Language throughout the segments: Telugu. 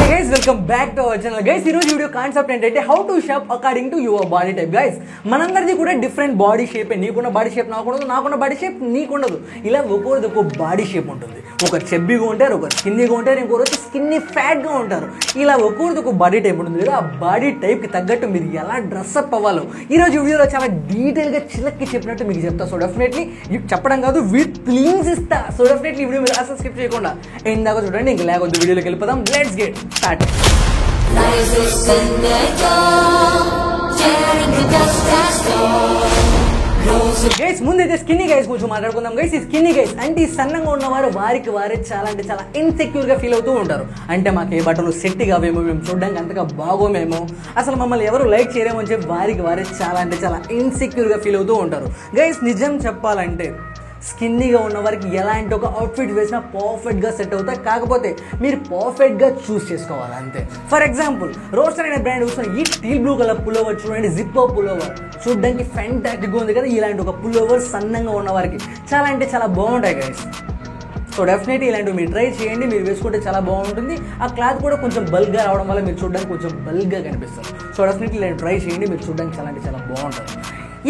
Hey guys, welcome back to our channel. Guys, ఈరోజు వీడియో కాన్సెప్ట్ ఏంటంటే how to shop according to your body type. Guys, మనందరిది కూడా డిఫరెంట్ బాడీ షేప్. నీకున్న బాడీ షేప్ నాకుండదు, నాకున్న బాడీ షేప్ నీకుండదు. ఇలా ఒక్కొక్కరిది ఒక్కో బాడీ షేప్ ఉంటుంది. ఒకరు చెబ్బీగా ఉంటారు, ఒకరు స్కిన్నీగా ఉంటారు, ఇంకొకరు వచ్చి స్కిన్నీ ఫ్యాట్గా ఉంటారు. ఇలా ఒక్కొక్కరిది ఒక బాడీ టైప్ ఉంటుంది కదా. ఆ బాడీ టైప్కి తగ్గట్టు మీరు ఎలా డ్రెస్అప్ అవ్వాలో ఈరోజు వీడియోలో చాలా డీటెయిల్గా చిలక్కి చెప్పినట్టు మీకు చెప్తా. సో డెఫినెట్లీ చెప్పడం కాదు, విత్ లింక్స్ ఇస్తా. సో డెఫినెట్లీ వీడియో మీరు అసలు స్కిప్ చేయకుండా ఎందాక చూడండి. ఇంకా లేకపోతే వీడియోలోకి వెళ్ళిపోదాం. Let's get start. గైస్, ముందైతే స్కిన్నీ గైస్ కొంచెం మాట్లాడుకుందాం. గైస్, ఈ స్కిన్నీ గైస్ అంటే ఈ సన్నంగా ఉన్నవారు వారికి వారే చాలా అంటే చాలా ఇన్సెక్యూర్ గా ఫీల్ అవుతూ ఉంటారు. అంటే మాకు ఏ బట్టలు సెట్ కావేమో, మేము చూడడానికి అంతగా బాగోమేమో, అసలు మమ్మల్ని ఎవరు లైక్ చేయరేమో అని చెప్పి వారికి వారే చాలా అంటే చాలా ఇన్సెక్యూర్ గా ఫీల్ అవుతూ ఉంటారు. గైస్, నిజం చెప్పాలంటే స్కిన్నీగా ఉన్న వారికి ఎలాంటి ఒక అవుట్ఫిట్ వేసినా పర్ఫెక్ట్గా సెట్ అవుతాయి. కాకపోతే మీరు పర్ఫెక్ట్గా చూస్ చేసుకోవాలి అంతే. ఫర్ ఎగ్జాంపుల్, రోస్టర్ అనే బ్రాండ్ వస్తున్న ఈ టీల్ బ్లూ కలర్ పుల్లోవర్ చూడండి. జిప్పర్ పుల్లోవర్ చూడడానికి ఫ్యాంటాస్టిక్గా ఉంది కదా. ఇలాంటి ఒక పుల్లోవర్ సన్నంగా ఉన్న వారికి చాలా అంటే చాలా బాగుంటాయి గైస్. సో డెఫినెట్లీ ఇలాంటివి మీరు ట్రై చేయండి. మీరు వేసుకుంటే చాలా బాగుంటుంది. ఆ క్లాత్ కూడా కొంచెం బల్క్గా రావడం వల్ల మీరు చూడడానికి కొంచెం బల్క్గా కనిపిస్తారు. సో డెఫినెట్లీ ఇలాంటి ట్రై చేయండి. మీరు చూడడానికి చాలా అంటే చాలా బాగుంటుంది.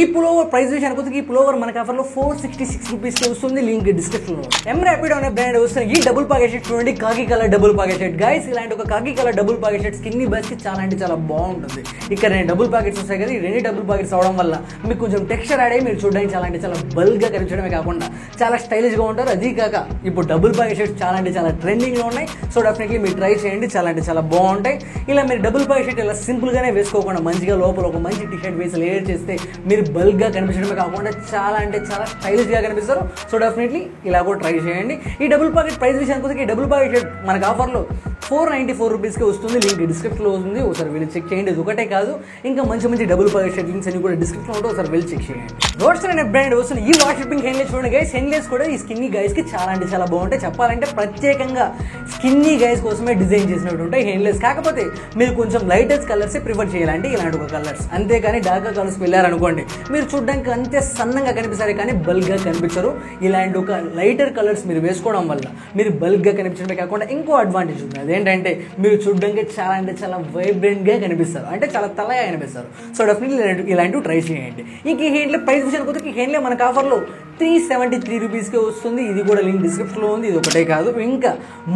ఈ పులోవర్ ప్రైస్ విషయానికి వచ్చి ఈ పులోవర్ మనకి ఆఫర్లో 466 రూపీస్కి వస్తుంది. లింక్ డిస్క్రిప్షన్లో. ఎం ర్యాపిడో అనే బ్రాండ్ వస్తుంది. ఈ డబుల్ పాకెట్ షర్ట్ చూడండి, కాకి colour double pocket shirt. Guys, ఇలాంటి ఒక కాకి colour double pocket shirt skinny బస్కి చాలా అంటే చాలా బాగుంటుంది. ఇక్కడ నేను డబుల్ పాకెట్స్ వస్తాయి కదా, ఈ రెండు డబుల్ పాకెట్స్ అవడం వల్ల మీకు కొంచెం టెక్స్చర్ యాడ్ అయ్యి మీరు చూడడానికి చాలా అంటే చాలా బల్క్గా కనిపించడమే కాకుండా చాలా స్టైలిష్గా ఉంటారు. అది కాక ఇప్పుడు డబుల్ పాకెట్ షర్ట్స్ చాలా అంటే చాలా ట్రెండింగ్లో ఉన్నాయి. సో డెఫినెట్లీ మీరు ట్రై చేయండి, చాలా అంటే చాలా బాగుంటాయి. ఇలా మీరు డబుల్ పాకెట్ షర్ట్ ఇలా సింపుల్గానే వేసుకోకుండా మంచిగా లోపల ఒక మంచి టీ షర్ట్ వేసి లేయర్ చేస్తే మీరు బల్క్గా కనిపించడం కాకుండా చాలా అంటే చాలా స్టైలిష్ గా కనిపిస్తారు. సో డెఫినెట్లీ ఇలా కూడా ట్రై చేయండి. ఈ డబుల్ పాకెట్ ప్రైస్ విషయానికి వచ్చి ఈ డబుల్ పాకెట్ షర్ట్ మనకు ఆఫర్లో 494 రూపీస్కి వస్తుంది. లింక్ డిస్క్రిప్షన్లో ఉంది. ఒకసారి వెళ్ళి చెక్ చేయండి. ఇది ఒకటే కాదు, ఇంకా మంచి మంచి డబుల్ పాకెట్ షర్ట్ లింక్స్ అన్ని కూడా డిస్క్రిప్షన్లో ఉంటే ఒకసారి వెళ్ళి చెక్ చేయండి. రోస్టర్ అనే బ్రాండ్ వస్తుంది. ఈ వాష్ షిప్పింగ్ హెయిర్లెస్ చూడండి గైస్. హెయిర్లెస్ కూడా ఈ స్కిన్నీ గైస్ కి చాలా అంటే చాలా బాగుంటాయి. చెప్పాలంటే ప్రత్యేకంగా స్కిన్నీ గైస్ కోసమే డిజైన్ చేసినట్టు ఉంటాయి హెయిర్లెస్. కాకపోతే మీరు కొంచెం లైటెస్ట్ కలర్స్ ప్రిఫర్ చేయాలంటే ఇలాంటి ఒక కలర్స్. అంతేకాని డార్క్ కలర్స్ వెళ్ళారనుకోండి మీరు చూడడానికి అంతే సన్నంగా కనిపిస్తారు కానీ బల్క్గా కనిపించరు. ఇలాంటి ఒక లైటర్ కలర్స్ మీరు వేసుకోవడం వల్ల మీరు బల్క్గా కనిపించడమే కాకుండా ఇంకో అడ్వాంటేజ్ ఉంది. అదేంటంటే మీరు చూడడానికి చాలా అంటే చాలా వైబ్రెంట్గా కనిపిస్తారు, అంటే చాలా తలగా కనిపిస్తారు. సో డెఫినెట్లీ ఇలాంటివి ట్రై చేయండి. ఇంక ఈ హ్యాండ్లే ప్రైస్ విషయానికి వస్తే ఈ హ్యాండ్లే మనకు ఆఫర్లో 373 రూపీస్కే వస్తుంది. ఇది కూడా లింక్ డిస్క్రిప్షన్లో ఉంది. ఇది ఒకటే కాదు, ఇంకా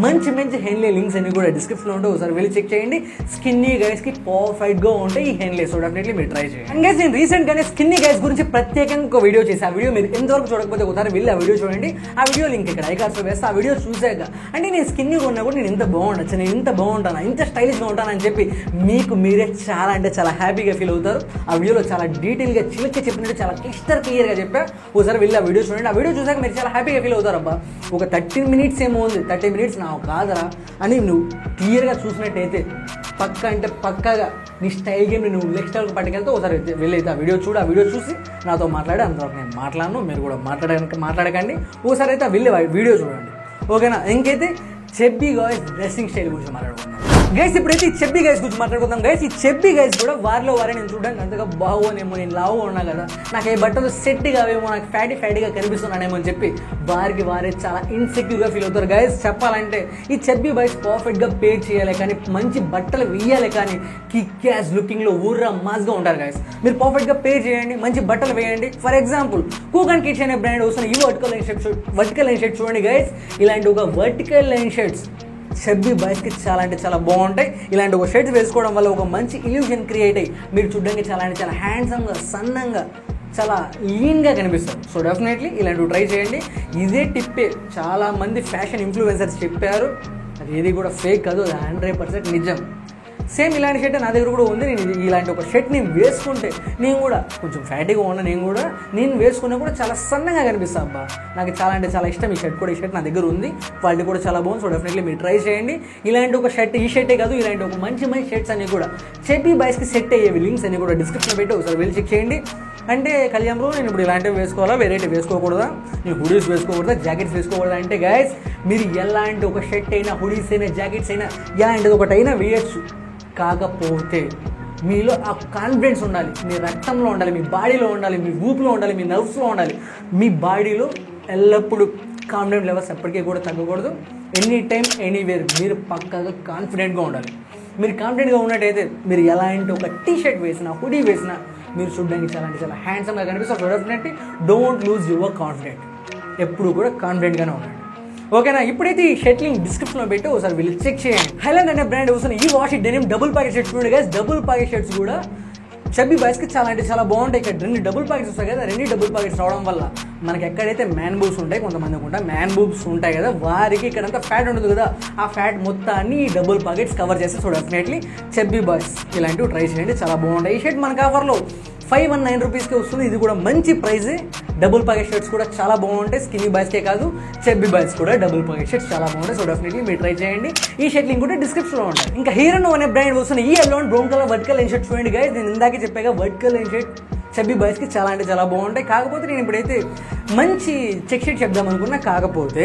మంచి మంచి హ్యాండ్లే లింక్స్ అన్ని కూడా డిస్క్రిప్షన్లో ఉంటే ఒకసారి వెళ్ళి చెక్ చేయండి. స్కిన్నీ గైస్కి పర్ఫెక్ట్గా ఉంటాయి ఈ హ్యాండ్లే. సో డెఫినెట్లీ మీరు ట్రై చేయండి. అండ్ గైస్, నేను రీసెంట్గానే స్కిన్నీ గైస్ గురించి ప్రత్యేకంగా ఒక వీడియో చేసి ఆ వీడియో మీరు ఎంతవరకు చూడకపోతే ఒకసారి వెళ్ళి ఆ వీడియో చూడండి. ఆ వీడియో లింక్ ఇక్కడ ఐకార్డ్స్లో వేస్తే ఆ వీడియో చూసాక అంటే నేను స్కిన్నీగా ఉన్నా కూడా నేను ఇంత బాగుండొచ్చు, నేను ఇంత బాగుంటాను, ఇంత స్టైలిష్గా ఉంటానని చెప్పి మీకు మీరే చాలా అంటే చాలా హ్యాపీగా ఫీల్ అవుతారు. ఆ వీడియోలో చాలా డీటెయిల్గా చిలక్కి చెప్పినట్టు చాలా క్లియర్గా చెప్పా. ఒకసారి వెళ్ళి ఆ వీడియో చూడండి. ఆ వీడియో చూసాక మీరు చాలా హ్యాపీగా ఫీల్ అవుతారు. అబ్బా, ఒక 13 మినిట్స్ ఏమో ఉంది, 30 మినిట్స్ నా కాదరా అని నువ్వు క్లియర్గా చూసినట్టయితే పక్క అంటే పక్కగా నీ స్టైల్ గేమ్ నువ్వు నెక్స్ట్ లెవెల్కి పట్టుకెళ్తే ఒకసారి వెళ్ళైతే ఆ వీడియో చూడు. ఆ వీడియో చూసి నాతో మాట్లాడి, అంతవరకు నేను మాట్లాడను, మీరు కూడా మాట్లాడకండి. ఒకసారి అయితే వెళ్ళి వీడియో చూడండి, ఓకేనా? ఇంకైతే చెబ్బీ గైస్ డ్రెస్సింగ్ స్టైల్ గురించి మాట్లాడుకుందాం. గైస్, ఇప్పుడైతే ఈ చెబ్బీ గైస్ గురించి మాట్లాడుకుందాం. గైస్, ఈ చెబ్బీ గైస్ కూడా వారిలో వారే నేను చూడడానికి అంతగా బాగోనేమో, నేను లావుగా ఉన్నా కదా, నాకు ఏ బట్టలు సెట్ కావేమో, నాకు ఫ్యాటీగా కనిపిస్తున్నానేమో అని చెప్పి వారికి వారే చాలా ఇన్సెక్యూర్గా ఫీల్ అవుతారు. గైస్, చెప్పాలంటే ఈ చెబ్బీ బాయ్స్ పర్ఫెక్ట్గా పే చేయాలి కానీ మంచి బట్టలు వేయాలి కానీ కిక్ యాస్ లుకింగ్లో ఊర్రా మాస్గా ఉంటారు. గైస్, మీరు పర్ఫెక్ట్గా పే చేయండి, మంచి బట్టలు వేయండి. For example, Cook and kids అనే బ్రాండ్ వస్తున్న ఈ వర్టికల్ లైన్ షర్ట్ చూడండి. గైస్, ఇలాంటి ఒక వర్టికల్ లైన్ షర్ట్స్ చెబ్బీ బాయ్స్కి చాలా అంటే చాలా బాగుంటాయి. ఇలాంటి ఒక షర్ట్స్ వేసుకోవడం వల్ల ఒక మంచి ఇల్యూషన్ క్రియేట్ అయ్యి మీరు చూడడానికి చాలా అంటే చాలా హ్యాండ్సమ్గా, సన్నంగా, చాలా లీన్గా కనిపిస్తారు. సో డెఫినెట్లీ ఇలాంటివి ట్రై చేయండి. ఇదే టిప్పే చాలామంది ఫ్యాషన్ ఇన్ఫ్లుయెన్సర్స్ చెప్పారు. అది ఏది కూడా ఫేక్ కాదు, అది 100% నిజం. సేమ్ ఇలాంటి షర్ట్ నా దగ్గర కూడా ఉంది. నేను ఇలాంటి ఒక షర్ట్ నేను వేసుకుంటే నేను కూడా కొంచెం ఫ్యాటీగా ఉన్నా, నేను వేసుకున్నా కూడా చాలా సన్నగా కనిపిస్తాను. అబ్బా, నాకు చాలా అంటే చాలా ఇష్టం ఈ షర్ట్ కూడా. ఈ షర్ట్ నా దగ్గర ఉంది, క్వాలిటీ కూడా చాలా బాగుంది. సో డెఫినెట్లీ మీరు ట్రై చేయండి. ఇలాంటి ఒక షర్ట్, ఈ షర్టే కాదు, ఇలాంటి ఒక మంచి మంచి షర్ట్స్ అన్ని కూడా చెబ్బీ బాయ్స్కి సెట్ అయ్యేవి లింక్స్ అన్ని కూడా డిస్క్రిప్షన్లో పెట్టి ఒకసారి వెళ్ళి చెక్ చేయండి. అంటే కళ్యాణ్లో నేను ఇప్పుడు ఇలాంటివి వేసుకోవాలా, వెరైటీ వేసుకోకూడదా, నేను హుడీస్ వేసుకోకూడదా, జాకెట్స్ వేసుకోకూడదా అంటే గైస్, మీరు ఎలాంటి ఒక షర్ట్ అయినా, హుడీస్ అయినా, జాకెట్స్ అయినా, ఎలాంటిది ఒకటైనా వేయచ్చు. కాకపోతే మీలో ఆ కాన్ఫిడెన్స్ ఉండాలి, మీ రక్తంలో ఉండాలి, మీ బాడీలో ఉండాలి, మీ ఊపిలో ఉండాలి, మీ నర్వ్స్లో ఉండాలి. మీ బాడీలో ఎల్లప్పుడూ కాన్ఫిడెంట్ లెవెల్స్ ఎప్పటికీ కూడా తగ్గకూడదు. ఎనీ టైం ఎనీవేర్ మీరు పక్కాగా కాన్ఫిడెంట్గా ఉండాలి. మీరు కాన్ఫిడెంట్గా ఉన్నట్టయితే మీరు ఎలాంటి ఒక టీ షర్ట్ వేసినా, హుడీ వేసినా మీరు చూడడానికి చాలా హ్యాండ్సమ్గా కనిపిస్తారు. So definitely don't lose your confident. ఎప్పుడు కూడా కాన్ఫిడెంట్గానే ఉండండి. ఓకేనా? ఇప్పుడైతే ఈ షర్ట్ లింక్ డిస్క్రిప్షన్లో పెట్టి ఒకసారి వెళ్ళి చెక్ చేయండి. హైలాండ్ అనే బ్రాండ్ వస్తున్న ఈ wash denim double packet shirts చూడండి గైస్. డబుల్ ప్యాకెట్ షర్ట్స్ కూడా చబ్బీ బాయ్స్కి చాలా బాగుంటాయి. ఇక్కడ 2 డబుల్ ప్యాకెట్స్ వస్తాయి కదా, 2 డబుల్ ప్యాకెట్స్ రావడం వల్ల మనకి ఎక్కడైతే మ్యాన్ బూబ్స్ ఉంటాయి, కొంతమందికి ఉంటాయి మ్యాన్ బూబ్స్ ఉంటాయి కదా, వారికి ఇక్కడంతా ఫ్యాట్ ఉంటుంది కదా, ఆ ఫ్యాట్ మొత్తాన్ని ఈ డబుల్ ప్యాకెట్స్ కవర్ చేస్తే సో డెఫినెట్లీ చబ్బీ బాయ్స్ ఇలాంటివి ట్రై చేయండి, చాలా బాగుంటాయి. ఈ షర్ట్ మనకు ఆఫర్లో 519 రూపీస్కి వస్తుంది. ఇది కూడా మంచి ప్రైజే. డబుల్ ప్యాకెట్ షర్ట్స్ కూడా చాలా బాగుంటాయి. స్కిన్నీ బాయ్స్కే కాదు, చబ్బీ బాయ్స్ కూడా డబుల్ ప్యాకెట్ షర్ట్స్ చాలా బాగుంటాయి. సో డెఫినెట్లీ మీరు ట్రై చేయండి. ఈ షర్ట్ లింక్ కూడా డిస్క్రిప్షన్లో ఉంటాయి. ఇంకా హీరో అనే బ్రాండ్ వస్తుంది ఈ yellow and brown colour vertical line shirt చూడండి గైస్. నేను ఇందాకే చెప్పాగా వర్టికల్ లైన్ షర్ట్ చబ్బీ బాయ్స్కి చాలా బాగుంటాయి. కాకపోతే నేను ఇప్పుడైతే మంచి చెక్ షర్ట్ చెప్దాం అనుకున్నా, కాకపోతే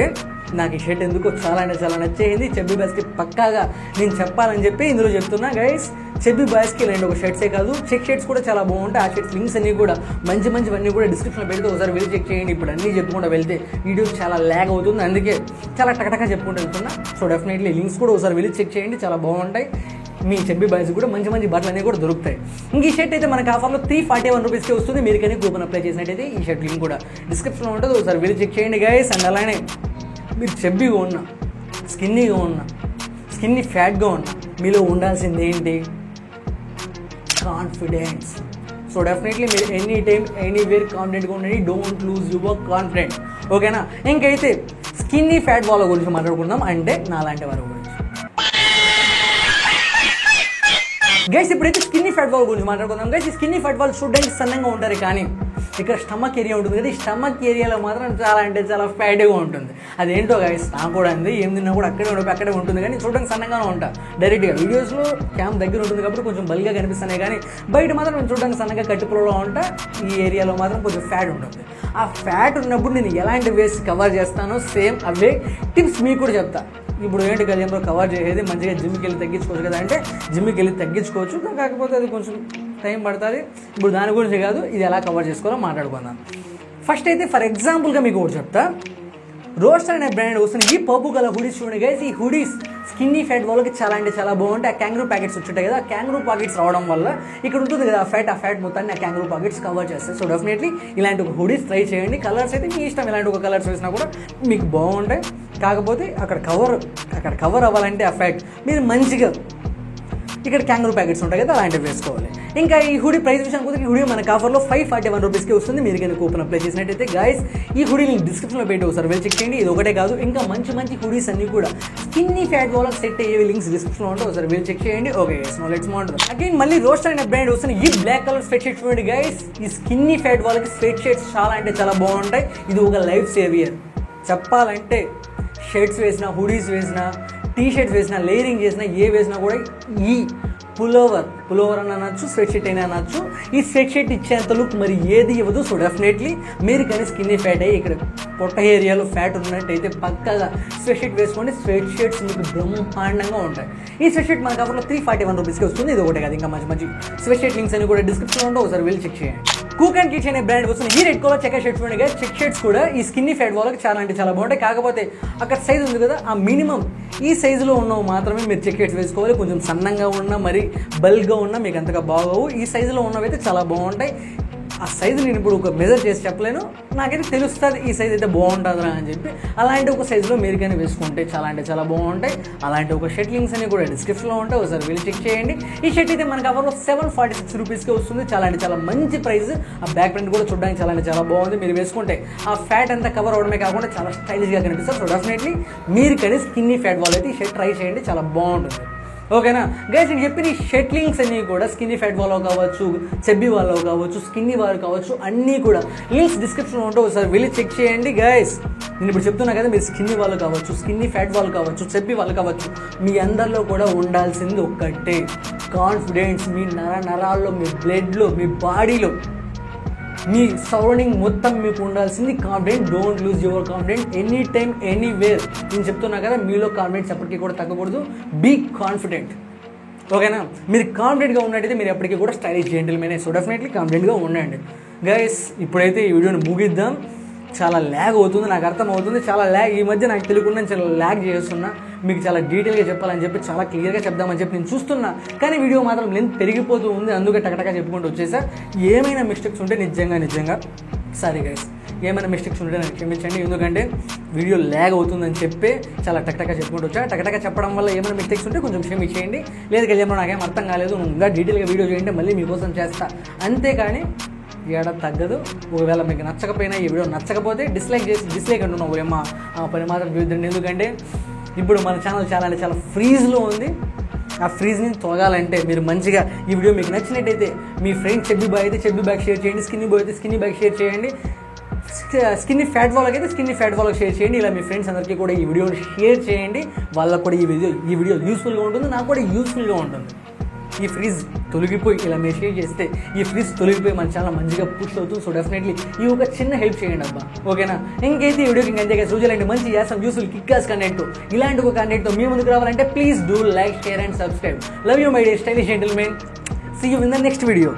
నాకు ఈ షర్ట్ ఎందుకో చాలా నచ్చేయింది. చబ్బీ బాయ్స్కి పక్కాగా నేను చెప్పాలని చెప్పి ఇందులో చెప్తున్నా గైస్. చబ్బీ బాయ్స్కి ఇలాంటి ఒక షర్ట్సే కాదు, చెక్ షర్ట్స్ కూడా చాలా బాగుంటాయి. ఆ షర్ట్స్ లింక్స్ అన్ని కూడా మంచివన్నీ కూడా డిస్క్రిప్షన్లో పెడితే ఒకసారి వెళ్ళి చెక్ చేయండి. ఇప్పుడు అన్నీ చెప్పుకుంటూ వెళ్తే వీడియో చాలా ల్యాగ్ అవుతుంది, అందుకే చాలా టకటగా చెప్పుకుంటూ వెళ్తున్నా. సో డెఫినెట్లీ లింక్స్ కూడా ఒకసారి వెళ్ళి చెక్ చేయండి, చాలా బాగుంటాయి. మీ చబ్బీ బాయ్స్ కూడా మంచి బట్టలు అనేవి కూడా దొరుకుతాయి. ఇంక ఈ షర్ట్ అయితే మనకు ఆఫర్లో 341 రూపీస్కి వస్తుంది. మీరు కానీ కూపన్ అప్లై చేసినట్టయితే ఈ షర్ట్ లింక్ కూడా డిస్క్రిప్షన్లో ఉంటుంది, ఒకసారి వెళ్ళి చెక్ చేయండి గైస్. అండ్ అలానే మీరు చబ్బీగా ఉన్నా, స్కిన్నీగా ఉన్నా, స్కిన్నీ ఫ్యాట్గా ఉన్నా, మీలో ఉండాల్సింది ఏంటి? కాన్ఫిడెన్స్. సో డెఫినెట్లీ మీరు ఎనీ టైం ఎనీవేర్ కాన్ఫిడెంట్గా ఉండండి. Don't lose your confident. ఓకేనా? ఇంకైతే స్కిన్నీ ఫ్యాట్ వాళ్ళ గురించి మాట్లాడుకుందాం, అంటే నాలాంటి వారి గురించి గైస్. ఇప్పుడైతే స్కిన్నీ ఫ్యాట్ వాల్ గురించి మాట్లాడుకుందాం గైస్. ఈ స్కిన్నీ ఫ్యాట్ వాళ్ళు చూడడానికి సన్నంగా ఉంటారు, కానీ ఇక్కడ స్టమక్ ఏరియా ఉంటుంది కదా, ఈ స్టమక్ ఏరియాలో మాత్రం చాలా ఫ్యాట్గా ఉంటుంది. అదేంటో గైస్ నాకు కూడా అంది, ఏం తిన్నా కూడా అక్కడే ఉంటుంది, కానీ చూడడానికి సన్నగానే ఉంటా. డైరెక్ట్గా వీడియోస్లో క్యామ్ దగ్గర ఉంటుంది కాబట్టి కొంచెం బల్గా కనిపిస్తున్నాయి, కానీ బయట మాత్రం నేను చూడడానికి సన్నగా కట్టుపులలో ఉంటా. ఈ ఏరియాలో మాత్రం కొంచెం ఫ్యాట్ ఉంటుంది. ఆ ఫ్యాట్ ఉన్నప్పుడు నేను ఎలాంటి వేస్ కవర్ చేస్తానో సేమ్ అవే టిప్స్ మీకు కూడా చెప్తా. ఇప్పుడు ఏంటి గజంలో కవర్ చేసేది, మంచిగా జిమ్కి వెళ్ళి తగ్గించుకోవచ్చు కదా అంటే జిమ్కి వెళ్ళి తగ్గించుకోవచ్చు, కాకపోతే అది కొంచెం టైం పడుతుంది. ఇప్పుడు దాని గురించి కాదు, ఇది ఎలా కవర్ చేసుకోవాలో మాట్లాడుకుందాం. ఫస్ట్ అయితే ఫర్ ఎగ్జాంపుల్గా మీకు ఒకటి చెప్తా. రోస్టర్ అనే బ్రాండ్ వస్తుంది ఈ పర్పుల్ కలర్ హుడీస్ చూడండి గైస్. ఈ హుడీస్ స్కిన్నీ ఫ్యాట్ వాళ్ళకి చాలా బాగుంటాయి. ఆ క్యాంగ్రూ ప్యాకెట్స్ వచ్చుంటాయి కదా, ఆ క్యాంగ్రూ ప్యాకెట్స్ రావడం వల్ల ఇక్కడ ఉంటుంది కదా ఆ ఫ్యాట్ మొత్తాన్ని ఆ క్యాంగ్రూ ప్యాకెట్స్ కవర్ చేస్తాయి. సో డెఫినెట్లీ ఇలాంటి ఒక హుడీస్ ట్రై చేయండి. కలర్స్ అయితే మీ ఇష్టం, ఇలాంటి ఒక కలర్స్ వేసినా కూడా మీకు బాగుంటాయి. కాకపోతే అక్కడ కవర్ అవ్వాలంటే ఆ ఫ్యాట్ మీరు మంచిగా ఇక్కడ క్యాంగ్రూ ప్యాకెట్స్ ఉంటాయి కదా, అలాంటివి వేసుకోవాలి. ఇంకా ఈ హుడీ ప్రైస్ విషయానికి పోతే ఈ హుడీ మనకు ఆఫర్లో 541 రూపీస్కి వస్తుంది. మీరు కానీ కూపన్ అప్లై చేసినట్టయితే గైస్ ఈ హుడీ లింక్ డిస్క్రిప్షన్లో పెట్టి ఒకసారి వెళ్ళి చెక్ చేయండి. ఇది ఒకటే కాదు, ఇంకా మంచి హుడీస్ అన్ని కూడా స్కిన్నీ ఫ్యాట్ వాళ్ళకి సెట్ అయ్యే లింక్స్ డిస్క్రిప్షన్లో ఉంటాయి, ఒకసారి వెళ్ళి చెక్ చేయండి. Okay let's move on. Again మళ్ళీ రోస్టర్ అనే బ్రాండ్ వస్తుంది ఈ బ్లాక్ కలర్ స్వెట్ షర్ట్స్ చూడండి గైస్. ఈ స్కిన్నీ ఫ్యాట్ వాళ్ళకి స్వెట్ షర్ట్స్ చాలా బాగుంటాయి. ఇది ఒక లైఫ్ సేవియర్ చెప్పాలంటే. షర్ట్స్ వేసినా, హుడీస్ వేసినా, టీ షర్ట్స్ వేసినా, లేయరింగ్ చేసినా, ఏ వేసినా కూడా ఈ పులోవర్ అని అనొచ్చు, స్వెట్ షర్ట్ అయినా అనొచ్చు. ఈ స్వెట్ షర్ట్ ఇచ్చేంత లుక్ మరి ఏది ఇవ్వదు. సో డెఫినెట్లీ మీరు కానీ స్కిన్నీ ఫ్యాట్ అయ్యి ఇక్కడ పొట్ట ఏరియాలో ఫ్యాట్ ఉన్నట్టయితే పక్కగా స్వెట్ షర్ట్ వేసుకోండి. స్వెట్ షర్ట్స్ మీకు బ్రహ్మాండంగా ఉంటాయి. ఈ స్వెట్ షర్ట్ మనకు ఆఫర్లో 341 రూపీస్కి వస్తుంది. ఇది ఒకటే కాదు, ఇంకా మంచి స్వెట్ షర్ట్ లింక్స్ అని కూడా డిస్క్రిప్షన్లో ఉంటాయి, ఒకసారి వెళ్ళి చెక్ చేయండి. కూక్ అండ్ కిడ్స్ అనే బ్రాండ్ వస్తుంది ఈ రెడ్ కలర్ చెక్ షర్ట్స్ చూడండి. చెక్ షర్ట్స్ కూడా ఈ స్కిన్నీ ఫ్యాట్ వాళ్ళకి చాలా బాగుంటాయి. కాకపోతే అక్కడ సైజ్ ఉంది కదా, ఆ మినిమం ఈ సైజులో ఉన్నవి మాత్రమే మీరు చెక్ షర్ట్స్ వేసుకోవాలి. కొంచెం సన్నంగా ఉన్నా, మరి బల్క్గా ఉన్నా మీకు అంతగా బాగోవు. ఈ సైజులో ఉన్నవి అయితే చాలా బాగుంటాయి. ఆ సైజు నేను ఇప్పుడు ఒక మెజర్ చేసి చెప్పలేను, నాకైతే తెలుస్తుంది ఈ సైజ్ అయితే బాగుంటుందిరా అని చెప్పి. అలాంటి ఒక సైజులో మీరు కానీ వేసుకుంటే చాలా బాగుంటాయి. అలాంటి ఒక షర్ట్ లింక్స్ అని కూడా డిస్క్రిప్షన్లో ఉంటాయి, ఒకసారి వెళ్ళి చెక్ చేయండి. ఈ షర్ట్ అయితే మనకు ఆఫర్లో 746 రూపీస్కి వస్తుంది. చాలా మంచి ప్రైస్. ఆ బ్యాక్ ప్రింట్ కూడా చూడడానికి చాలా బాగుంది. మీరు వేసుకుంటే ఆ ఫ్యాట్ అంతా కవర్ అవడమే కాకుండా చాలా స్టైలిష్గా కనిపిస్తుంది. సో డెఫినెట్లీ మీరు కానీ స్కిన్నీ ఫ్యాట్ వాళ్ళు అయితే ఈ షర్ట్ ట్రై చేయండి, చాలా బాగుంటుంది. ఓకేనా గైస్, నేను చెప్పిన ఈ షర్ట్ లింక్స్ అన్నీ కూడా స్కిన్నీ ఫ్యాట్ వాళ్ళు కావచ్చు, చబ్బీ వాళ్ళు కావచ్చు, స్కిన్నీ వాళ్ళు కావచ్చు, అన్నీ కూడా లింక్స్ డిస్క్రిప్షన్లో ఉంటే ఒకసారి వెళ్ళి చెక్ చేయండి గైస్. నేను ఇప్పుడు చెప్తున్నా కదా, మీరు స్కిన్నీ వాళ్ళు కావచ్చు, స్కిన్నీ ఫ్యాట్ వాళ్ళు కావచ్చు, చబ్బీ వాళ్ళు కావచ్చు, మీ అందరిలో కూడా ఉండాల్సింది ఒక్కటే కాన్ఫిడెన్స్. మీ నరాల్లో, మీ బ్లడ్లో, మీ బాడీలో, మీ సరౌండింగ్ మొత్తం మీకు ఉండాల్సింది confident. Don't lose your confident any time anywhere. నేను చెప్తున్నా కదా, మీలో కాన్ఫిడెన్స్ ఎప్పటికీ కూడా తగ్గకూడదు. Be confident. ఓకేనా? మీరు కాన్ఫిడెంట్గా ఉన్నట్టయితే మీరు ఎప్పటికీ కూడా స్టైలిష్ జెంటిల్మెన్. సో డెఫినెట్లీ కాన్ఫిడెంట్గా ఉండండి గైస్. ఇప్పుడైతే ఈ వీడియోని ముగిద్దాం. చాలా ల్యాగ్ అవుతుంది, నాకు అర్థమవుతుంది. చాలా ల్యాగ్ ఈ మధ్య నాకు తెలియకుండా చాలా ల్యాగ్ చేస్తున్నా. మీకు చాలా డీటెయిల్గా చెప్పాలని చెప్పి చాలా క్లియర్గా చెప్దామని చెప్పి నేను చూస్తున్నా, కానీ వీడియో మాత్రం లెంత్ పెరిగిపోతూ ఉంది. అందుకే టకటగా చెప్పుకుంటూ వచ్చేసా. ఏమైనా మిస్టేక్స్ ఉంటే నిజంగా సారీ గైస్, ఏమైనా మిస్టేక్స్ ఉంటే నాకు క్షమించండి. ఎందుకంటే వీడియో ల్యాగ్ అవుతుందని చెప్పి చాలా టకటగా చెప్పుకుంటూ వచ్చా. టకటగా చెప్పడం వల్ల ఏమైనా మిస్టేక్స్ ఉంటే కొంచెం క్షమించేయండి. లేదు గెలియమో నాకేం అర్థం కాలేదు, ఇంకా డీటెయిల్గా వీడియో చేయండి, మళ్ళీ మీకోసం చేస్తా. అంతేకాని ఏడా తగ్గదు. ఒకవేళ మీకు నచ్చకపోయినా, ఈ వీడియో నచ్చకపోతే డిస్లైక్ అంటున్నావు ఏమో ఆ పని మాత్రం చూద్దండి. ఎందుకంటే ఇప్పుడు మన ఛానల్ చాలా ఫ్రీజ్లో ఉంది. ఆ ఫ్రీజ్ని తొలగాలంటే మీరు మంచిగా ఈ వీడియో మీకు నచ్చినట్టయితే మీ ఫ్రెండ్ చెబ్బీ బాయ్ అయితే చెబ్బీ బ్యాగ్ షేర్ చేయండి, స్కిన్నీ బాయ్ అయితే స్కిన్నీ బ్యాగ్ షేర్ చేయండి, స్కిన్నీ ఫ్యాట్ వాళ్ళకి అయితే స్కిన్నీ ఫ్యాట్ వాళ్ళకి షేర్ చేయండి. ఇలా మీ ఫ్రెండ్స్ అందరికీ కూడా ఈ వీడియోని షేర్ చేయండి. వాళ్ళకు కూడా ఈ వీడియో యూస్ఫుల్గా ఉంటుంది, నాకు కూడా యూస్ఫుల్గా ఉంటుంది. ఈ ఫ్రీజ్ తొలగిపోయి ఇలా మీరు షేర్ చేస్తే ఈ ఫ్రీజ్ తొలగిపోయి మన ఛానల్ మంచిగా పుష్ అవుతుంది. సో డెఫినెట్లీ ఈ ఒక చిన్న హెల్ప్ చేయండి అబ్బా, ఓకేనా? ఇంకైతే ఈ వీడియోకి ఇంకంతే రోజులంటే మంచి చేస్తాం యూస్ఫుల్ కిక్కాస్ కంటెంట్. ఇలాంటి ఒక కంటెంట్తో మీ ముందుకు రావాలంటే please do like, share and subscribe. Love you my dear stylish gentlemen. See you in the next video.